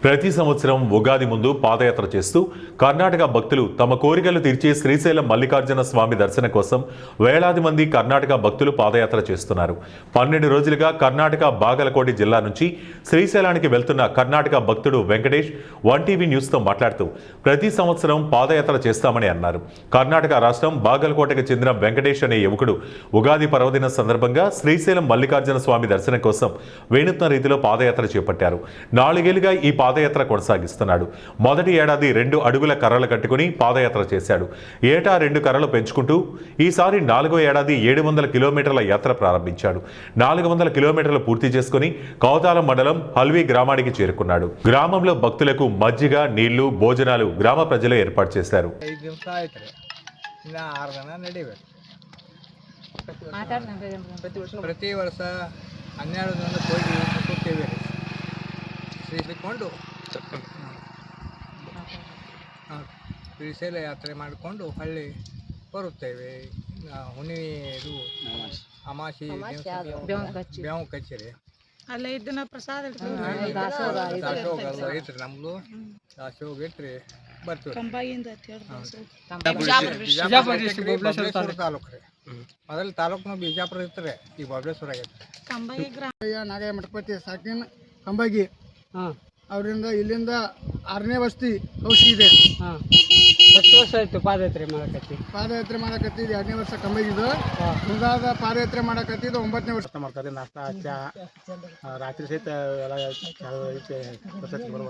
ప్రతి సంవత్సరం ఉగాది ముందు పాదయాత్ర చేస్తూ కర్ణాటక భక్తులు తమ కోరికలు తీర్చే శ్రీశైలం మల్లికార్జున స్వామి దర్శనం కోసం వేలాది మంది కర్ణాటక భక్తులు పాదయాత్ర చేస్తున్నారు. 12 రోజులుగా కర్ణాటక బాగలకోటి జిల్లా నుంచి శ్రీశైలానికి వెళ్తున్న కర్ణాటక భక్తుడు వెంకటేష్ 1TV న్యూస్తో మాట్లాడుతూ ప్రతి సంవత్సరం పాదయాత్ర చేస్తామని అన్నారు. కర్ణాటక రాష్ట్రం బాగలకోటకు చెందిన వెంకటేష్ అనే యువకుడు ఉగాది పర్వదిన సందర్భంగా శ్రీశైలం మల్లికార్జున స్వామి దర్శనం కోసం వేణుత్న రీతిలో పాదయాత్ర చేపట్టారు. 4 ఏళ్లుగా ఈ పాదయాత్ర కొనసాగిస్తున్నాడు. మొదటి ఏడాది 2 అడుగుల కర్రలు కట్టుకుని పాదయాత్ర చేశాడు. ఏటా 2 కర్రలు పెంచుకుంటూ ఈసారి 4వ ఏడాది 700 కిలోమీటర్ల యాత్ర ప్రారంభించాడు. 400 కిలోమీటర్లు పూర్తి చేసుకుని కౌతాలం మండలం హల్వీ గ్రామానికి చేరుకున్నాడు. గ్రామంలో భక్తులకు మజ్జిగ, నీళ్లు, భోజనాలు గ్రామ ప్రజలు ఏర్పాటు చేశారు. ಪ್ರತಿ ವರ್ಷ 12 ಜನ ಹೋಗಿ ಮುಟ್ಟುತ್ತೇವೆ. ಶ್ರೀಕೊಂಡು ಶ್ರೀಶೈಲ ಯಾತ್ರೆ ಮಾಡಿಕೊಂಡು ಹಳ್ಳಿ ಬರುತ್ತೇವೆ. ಹುಣ್ಣಿಮೆ ಇದು ಅಮಾಸಿ ಬ್ಯಾವು ಕಚ್ಚೇರಿ ಅಲ್ಲೇ ಇದನ್ನ ಪ್ರಸಾದ ದಾಸೋಗ ಐತ್ರಿ. ನಮ್ದು ದಾಸೋಗ ಇಟ್ರಿ ಬರ್ತೀವಿ. ಬಿಜಾಪುರ ತಾಲೂಕು ರೀ. ಮೊದಲು ತಾಲೂಕು ಬಿಜಾಪುರ ಇರ್ತಾರೆ, ಈಗ ಬಬಲೇಶ್ವರ ಆಗೈತೆ. ನಾಗಯ್ಯ ಮಠಪತಿ ಸಾಕಿನ ಕಂಬಾಗಿ ಅವರಿಂದ ಇಲ್ಲಿಂದ 6ನೇ ವಸ್ತಿ ಔಷಧಿ ಇದೆ. 10 ವರ್ಷ ಆಯ್ತು ಪಾದಯಾತ್ರೆ ಮಾಡಕತ್ತಿದ್ದು 2ನೇ ವರ್ಷ ಕಂಬಾಗಿದ್ದು. ಮುಂದಾದ ಪಾದಯಾತ್ರೆ ಮಾಡಕತ್ತಿದ್ದು 9ನೇ ವರ್ಷ ಮಾಡ್ತಾರೆ. ನಾಷ್ಟ ಚಾ ರಾತ್ರಿ ಸಹಿತ ಎಲ್ಲ ಬರ್ಬೇಕು.